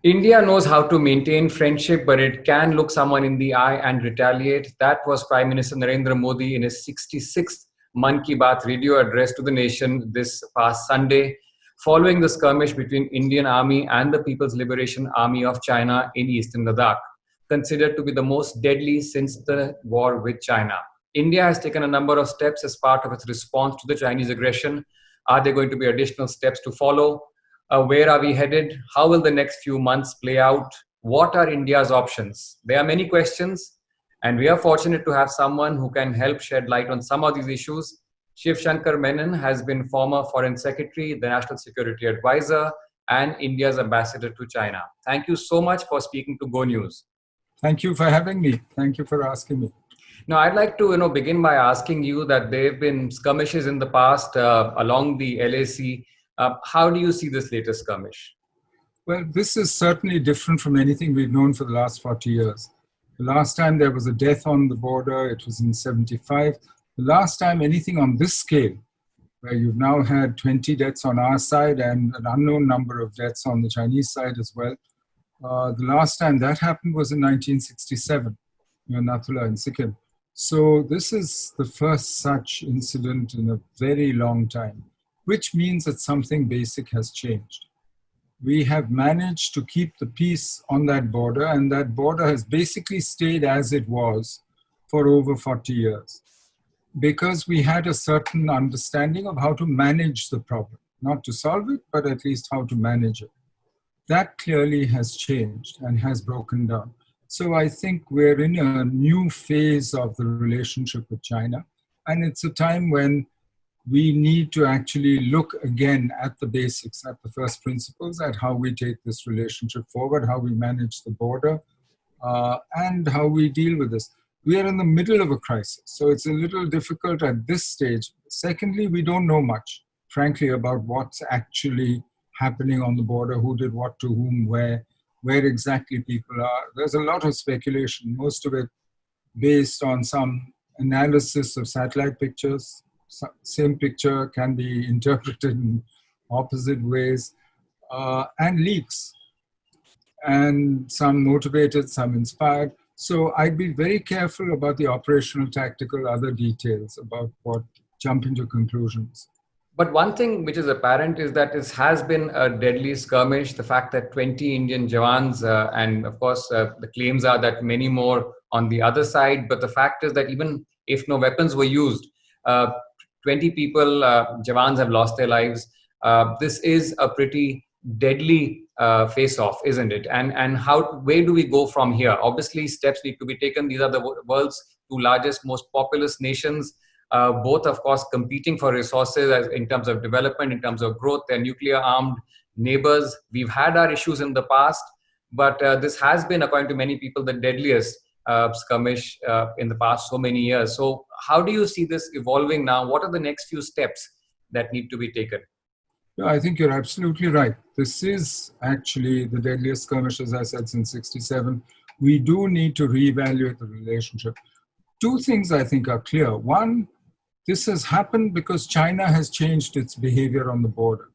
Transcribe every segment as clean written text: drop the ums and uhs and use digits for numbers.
India knows how to maintain friendship, but it can look someone in the eye and retaliate. That was Prime Minister Narendra Modi in his 66th Mann Ki Baat radio address to the nation this past Sunday, following the skirmish between Indian Army and the People's Liberation Army of China in eastern Ladakh, considered to be the most deadly since the war with China. India has taken a number of steps as part of its response to the Chinese aggression. Are there going to be additional steps to follow? Where are we headed? How will the next few months play out? What are India's options? There are many questions, and we are fortunate to have someone who can help shed light on some of these issues. Shivshankar Menon has been former Foreign Secretary, the National Security Advisor, and India's ambassador to China. Thank you so much for speaking to Go News. Thank you for having me. Thank you for asking me. Now, I'd like to begin by asking you that there have been skirmishes in the past along the LAC. How do you see this latest skirmish? Well, this is certainly different from anything we've known for the last 40 years. The last time there was a death on the border, it was in 75. The last time anything on this scale, where you've now had 20 deaths on our side and an unknown number of deaths on the Chinese side as well. The last time that happened was in 1967, near Nathula in Sikkim. So this is the first such incident in a very long time, which means that something basic has changed. We have managed to keep the peace on that border, and that border has basically stayed as it was for over 40 years, because we had a certain understanding of how to manage the problem, not to solve it, but at least how to manage it. That clearly has changed and has broken down. So I think we're in a new phase of the relationship with China, and it's a time when we need to actually look again at the basics, at the first principles, at how we take this relationship forward, how we manage the border, and how we deal with this. We are in the middle of a crisis, so it's a little difficult at this stage. Secondly, we don't know much, frankly, about what's actually happening on the border, who did what to whom, where exactly people are. There's a lot of speculation, most of it based on some analysis of satellite pictures. Same picture can be interpreted in opposite ways, and leaks, and some motivated, some inspired. So I'd be very careful about the operational, tactical, other details about what jump into conclusions. But one thing which is apparent is that this has been a deadly skirmish. The fact that 20 Indian Jawans, and of course the claims are that many more on the other side. But the fact is that even if no weapons were used, 20 people, Jawans have lost their lives. This is a pretty deadly face-off, isn't it? And where do we go from here? Obviously, steps need to be taken. These are the world's two largest, most populous nations. Both, of course, competing for resources in terms of development, in terms of growth. They're nuclear-armed neighbors. We've had our issues in the past, but this has been, according to many people, the deadliest skirmish in the past so many years. So how do you see this evolving now? What are the next few steps that need to be taken? Yeah, I think you're absolutely right. This is actually the deadliest skirmish, as I said, since 67. We do need to reevaluate the relationship. Two things I think are clear. One, this has happened because China has changed its behavior on the border.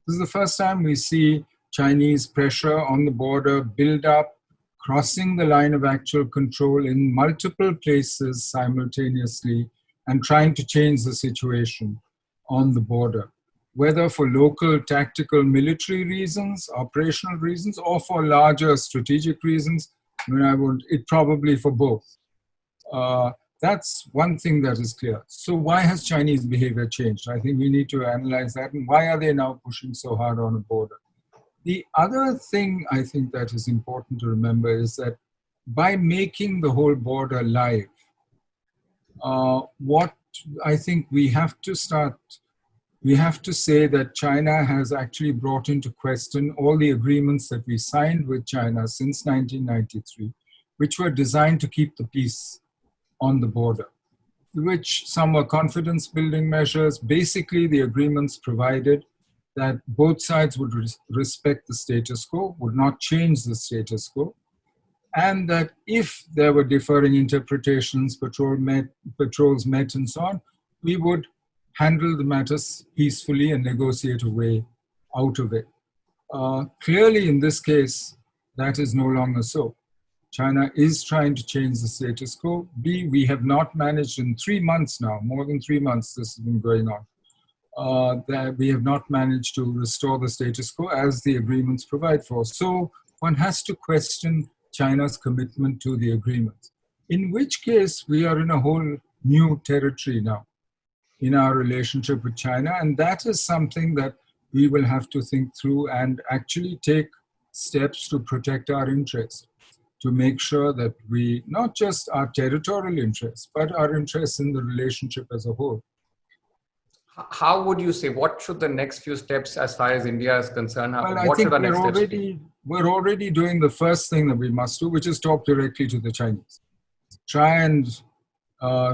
This is the first time we see Chinese pressure on the border build up, crossing the line of actual control in multiple places simultaneously, and trying to change the situation on the border, whether for local tactical military reasons, operational reasons, or for larger strategic reasons. I mean, it probably for both. That's one thing that is clear. So why has Chinese behavior changed? I think we need to analyze that. And why are they now pushing so hard on a border? The other thing I think that is important to remember is that by making the whole border live, what I think we have to say that China has actually brought into question all the agreements that we signed with China since 1993, which were designed to keep the peace on the border, which some were confidence-building measures. Basically, the agreements provided that both sides would respect the status quo, would not change the status quo, and that if there were differing interpretations, patrols met and so on, we would handle the matters peacefully and negotiate a way out of it. Clearly, in this case, that is no longer so. China is trying to change the status quo. B, we have not managed in 3 months now, more than 3 months this has been going on, that we have not managed to restore the status quo as the agreements provide for. So one has to question China's commitment to the agreements, in which case we are in a whole new territory now in our relationship with China. And that is something that we will have to think through and actually take steps to protect our interests, to make sure that we, not just our territorial interests, but our interests in the relationship as a whole. How would you say, what should the next few steps as far as India is concerned? Well, what I think should our next steps be? we're already doing the first thing that we must do, which is talk directly to the Chinese. Try and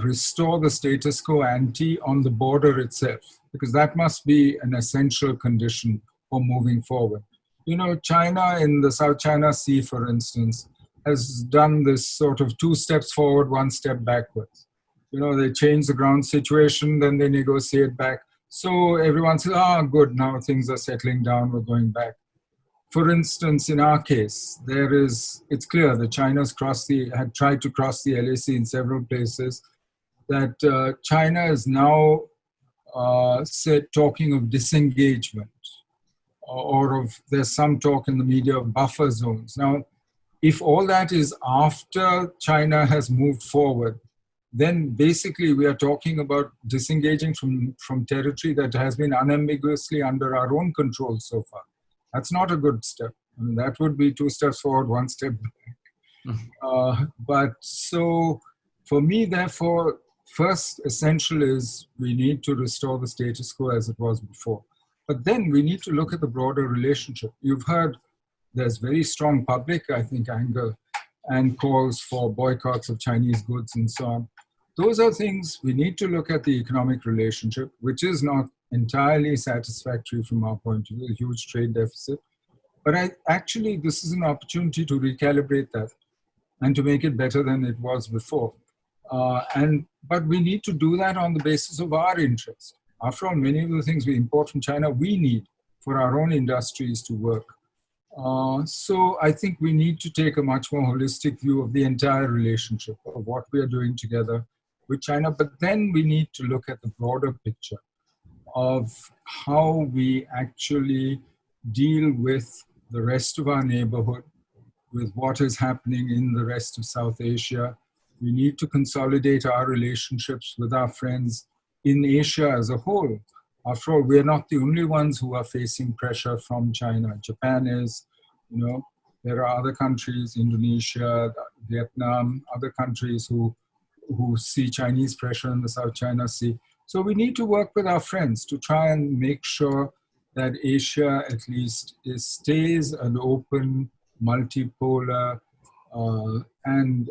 restore the status quo ante on the border itself, because that must be an essential condition for moving forward. You know, China in the South China Sea, for instance, has done this sort of 2 steps forward, 1 step backwards. You know, they change the ground situation, then they negotiate back. So everyone says, good, now things are settling down, we're going back. For instance, in our case, it's clear that China's had tried to cross the LAC in several places, that China is now talking of disengagement, or there's some talk in the media of buffer zones. Now, if all that is after China has moved forward, then basically we are talking about disengaging from territory that has been unambiguously under our own control so far. That's not a good step. I mean, that would be 2 steps forward, 1 step back. But so for me, therefore, first essential is we need to restore the status quo as it was before. But then we need to look at the broader relationship. You've heard there's very strong public, I think, anger and calls for boycotts of Chinese goods and so on. Those are things we need to look at the economic relationship, which is not entirely satisfactory from our point of view, a huge trade deficit. But actually, this is an opportunity to recalibrate that and to make it better than it was before. But we need to do that on the basis of our interests. After all, many of the things we import from China, we need for our own industries to work. So I think we need to take a much more holistic view of the entire relationship, of what we are doing together with China. But then we need to look at the broader picture of how we actually deal with the rest of our neighborhood, with what is happening in the rest of South Asia. We need to consolidate our relationships with our friends in Asia as a whole. After all, we are not the only ones who are facing pressure from China. Japan is, there are other countries, Indonesia, Vietnam, other countries who see Chinese pressure in the South China Sea. So we need to work with our friends to try and make sure that Asia at least stays an open, multipolar, and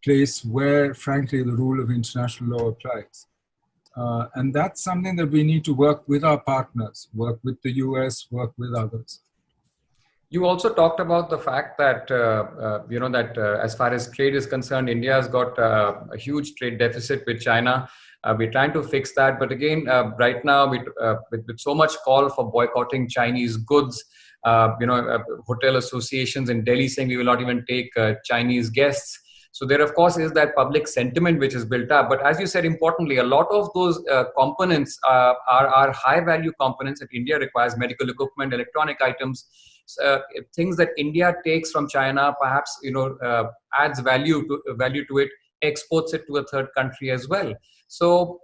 place where, frankly, the rule of international law applies. And that's something that we need to work with our partners, work with the US, work with others. You also talked about the fact that, as far as trade is concerned, India has got a huge trade deficit with China. We're trying to fix that. But again, right now, with so much call for boycotting Chinese goods, hotel associations in Delhi saying we will not even take Chinese guests. So there, of course, is that public sentiment which is built up. But as you said, importantly, a lot of those components are high-value components that India requires: medical equipment, electronic items, things that India takes from China, perhaps adds value to it, exports it to a third country as well. So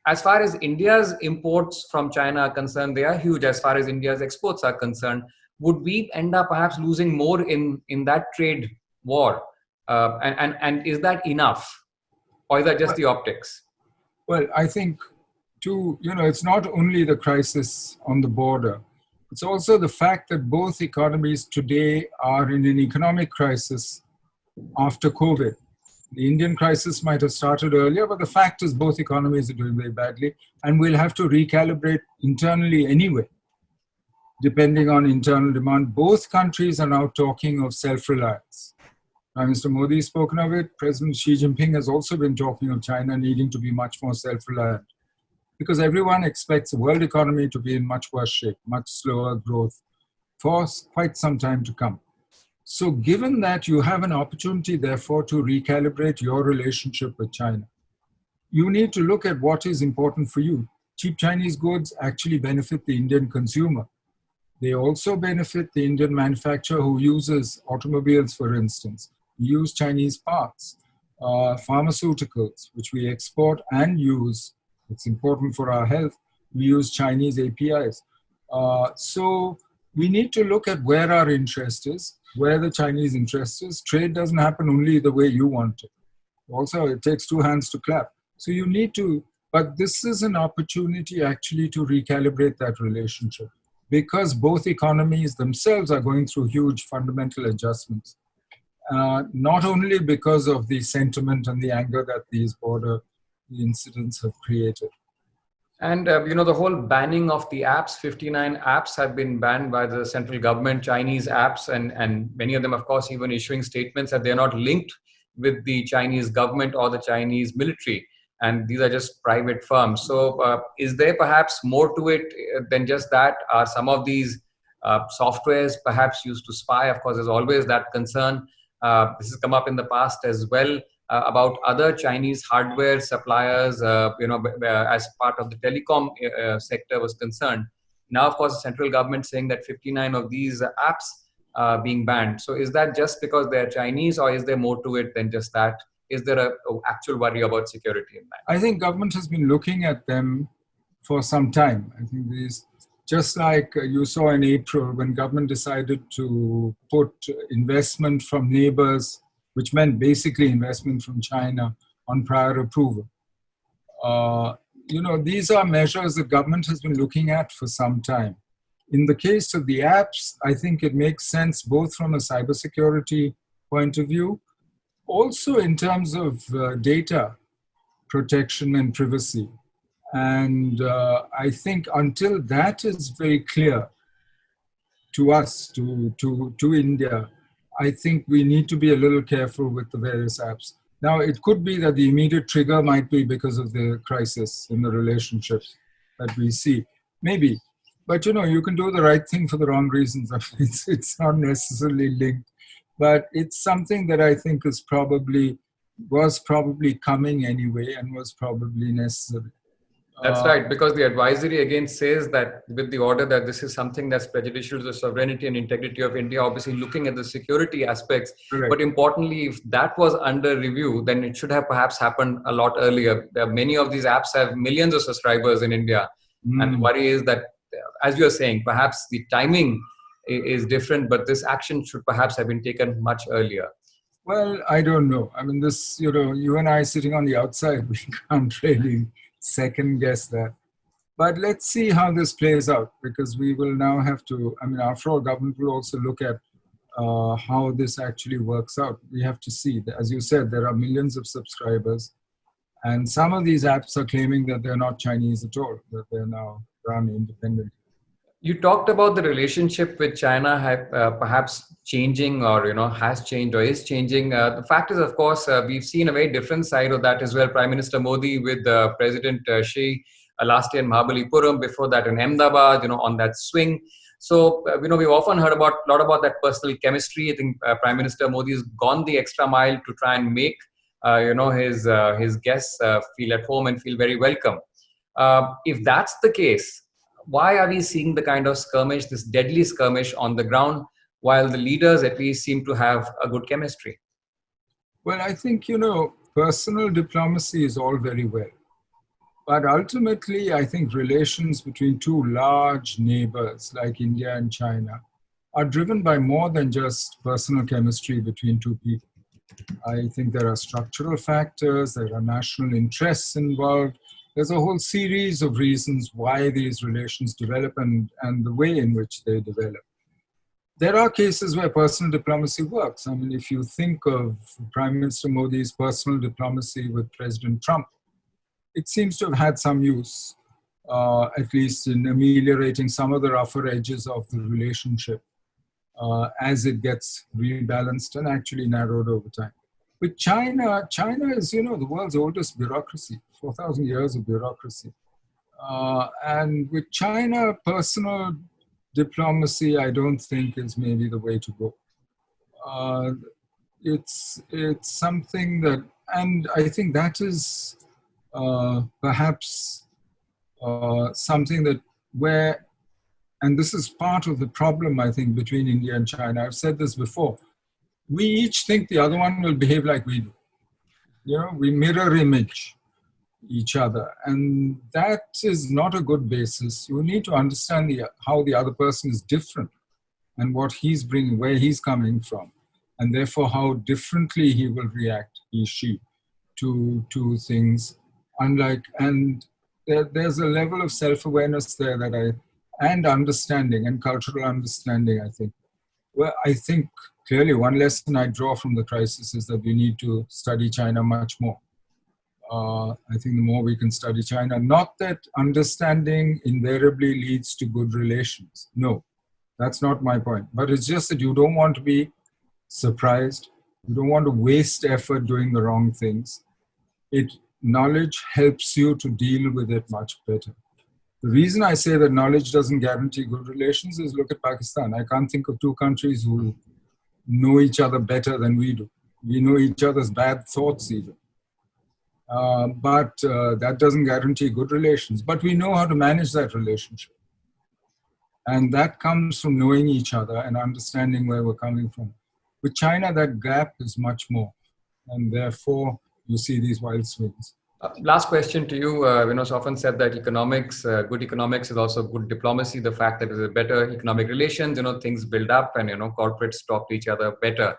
as far as India's imports from China are concerned, they are huge. As far as India's exports are concerned, would we end up perhaps losing more in that trade war? And is that enough, or is that just the optics? Well, I think it's not only the crisis on the border. It's also the fact that both economies today are in an economic crisis after COVID. The Indian crisis might have started earlier, but the fact is both economies are doing very badly, and we'll have to recalibrate internally anyway, depending on internal demand. Both countries are now talking of self-reliance. Prime Minister Modi has spoken of it. President Xi Jinping has also been talking of China needing to be much more self-reliant, because everyone expects the world economy to be in much worse shape, much slower growth for quite some time to come. So given that, you have an opportunity, therefore, to recalibrate your relationship with China. You need to look at what is important for you. Cheap Chinese goods actually benefit the Indian consumer. They also benefit the Indian manufacturer who uses automobiles, for instance. We use Chinese parts, pharmaceuticals, which we export and use. It's important for our health. We use Chinese APIs. So we need to look at where our interest is, where the Chinese interest is. Trade doesn't happen only the way you want it. Also, it takes two hands to clap. So you need to, but this is an opportunity actually to recalibrate that relationship, because both economies themselves are going through huge fundamental adjustments, not only because of the sentiment and the anger that these border incidents have created. And, the whole banning of the apps, 59 apps have been banned by the central government, Chinese apps, and many of them, of course, even issuing statements that they're not linked with the Chinese government or the Chinese military. And these are just private firms. So is there perhaps more to it than just that? Are some of these softwares perhaps used to spy? Of course, there's always that concern. This has come up in the past as well. About other Chinese hardware suppliers, as part of the telecom sector was concerned. Now, of course, the central government saying that 59 of these apps being banned. So is that just because they're Chinese, or is there more to it than just that? Is there a actual worry about security in that? I think government has been looking at them for some time. I think these, just like you saw in April when government decided to put investment from neighbors, which meant basically investment from China, on prior approval. These are measures the government has been looking at for some time. In the case of the apps, I think it makes sense both from a cybersecurity point of view, also in terms of data protection and privacy. And I think until that is very clear to us, to India, I think we need to be a little careful with the various apps. Now, it could be that the immediate trigger might be because of the crisis in the relationships that we see. Maybe. But, you can do the right thing for the wrong reasons. It's not necessarily linked. But it's something that I think was probably coming anyway and was probably necessary. That's right, because the advisory again says that with the order that this is something that's prejudicial to the sovereignty and integrity of India, obviously looking at the security aspects. Correct. But importantly, if that was under review, then it should have perhaps happened a lot earlier. Many of these apps have millions of subscribers in India. And the worry is that, as you're saying, perhaps the timing is different, but this action should perhaps have been taken much earlier. Well, I don't know. I mean, this, you and I sitting on the outside, we can't really second guess that. But let's see how this plays out, because we will now have to, after all, government will also look at how this actually works out. We have to see. As you said, there are millions of subscribers, and some of these apps are claiming that they're not Chinese at all, that they're now run independently. You talked about the relationship with China perhaps changing, or has changed or is changing. The fact is, of course, we've seen a very different side of that as well. Prime Minister Modi with President Xi last year in Mahabalipuram, before that in Ahmedabad, on that swing. So, we've often heard a lot about that personal chemistry. I think Prime Minister Modi has gone the extra mile to try and make, his guests feel at home and feel very welcome. If that's the case, why are we seeing the kind of skirmish, this deadly skirmish on the ground, while the leaders at least seem to have a good chemistry? Well, I think, personal diplomacy is all very well. But ultimately, I think relations between two large neighbors like India and China are driven by more than just personal chemistry between two people. I think there are structural factors, there are national interests involved. There's a whole series of reasons why these relations develop and the way in which they develop. There are cases where personal diplomacy works. If you think of Prime Minister Modi's personal diplomacy with President Trump, it seems to have had some use, at least in ameliorating some of the rougher edges of the relationship as it gets rebalanced and actually narrowed over time. With China is, the world's oldest bureaucracy, 4,000 years of bureaucracy. And with China, personal diplomacy, I don't think is maybe the way to go. it's something that, and I think that is perhaps something that and this is part of the problem, I think, between India and China. I've said this before. We each think the other one will behave like we do. We mirror image each other, and that is not a good basis. You need to understand how the other person is different and what he's bringing, where he's coming from, and therefore how differently he will react, she, to things. And there's a level of self-awareness there and understanding and cultural understanding, I think. Well, I think clearly one lesson I draw from the crisis is that we need to study China much more. I think the more we can study China, not that understanding invariably leads to good relations. No, that's not my point. But it's just that you don't want to be surprised. You don't want to waste effort doing the wrong things. Knowledge helps you to deal with it much better. The reason I say that knowledge doesn't guarantee good relations is look at Pakistan. I can't think of two countries who know each other better than we do. We know each other's bad thoughts even. But that doesn't guarantee good relations. But we know how to manage that relationship. And that comes from knowing each other and understanding where we're coming from. With China, that gap is much more. And therefore, you see these wild swings. Last question to you. It's often said that economics, good economics is also good diplomacy. The fact that there's better economic relations, things build up and, corporates talk to each other better.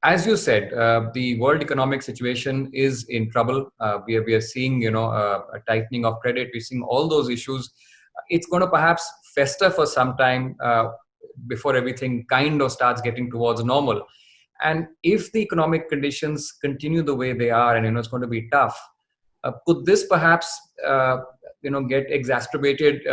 As you said, the world economic situation is in trouble. We are seeing, a tightening of credit. We're seeing all those issues. It's going to perhaps fester for some time before everything kind of starts getting towards normal. And if the economic conditions continue the way they are, and it's going to be tough, could this perhaps get exacerbated,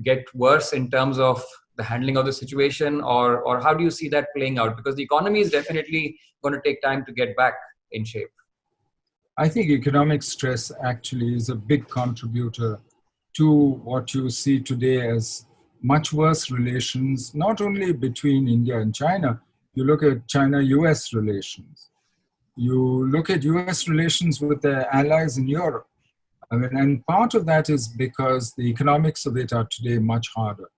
get worse in terms of the handling of the situation, or how do you see that playing out? Because the economy is definitely going to take time to get back in shape. I think economic stress actually is a big contributor to what you see today as much worse relations, not only between India and China. You look at China-US relations. You look at US relations with their allies in Europe. And part of that is because the economics of it are today much harder.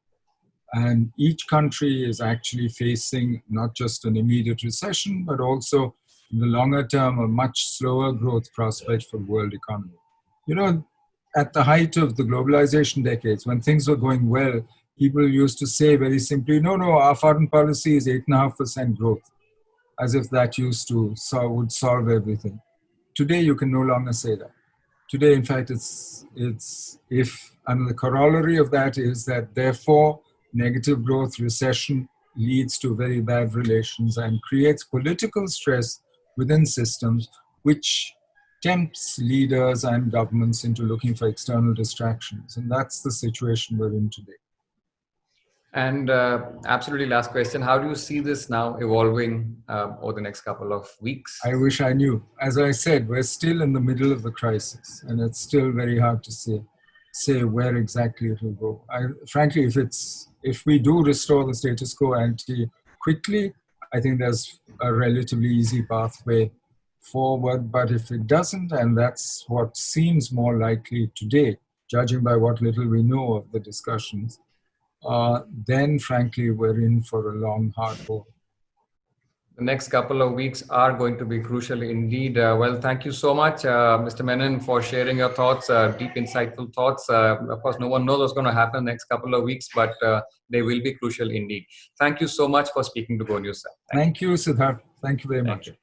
And each country is actually facing not just an immediate recession, but also in the longer term, a much slower growth prospect for the world economy. At the height of the globalization decades, when things were going well, people used to say very simply, no, our foreign policy is 8.5% growth, as if that would solve everything. Today, you can no longer say that. Today, in fact, and the corollary of that is that therefore, negative growth, recession leads to very bad relations and creates political stress within systems, which tempts leaders and governments into looking for external distractions. And that's the situation we're in today. And absolutely last question, how do you see this now evolving over the next couple of weeks? I wish I knew. As I said, we're still in the middle of the crisis, and it's still very hard to say where exactly it will go. Frankly, if we do restore the status quo quickly, I think there's a relatively easy pathway forward. But if it doesn't, and that's what seems more likely today, judging by what little we know of the discussions, then frankly, we're in for a long, hard haul. The next couple of weeks are going to be crucial indeed. Well, thank you so much, Mr. Menon, for sharing your thoughts, deep, insightful thoughts. Of course, no one knows what's going to happen next couple of weeks, but they will be crucial indeed. Thank you so much for speaking to GoNews. Thank you, Sidharth. Thank you very much. You.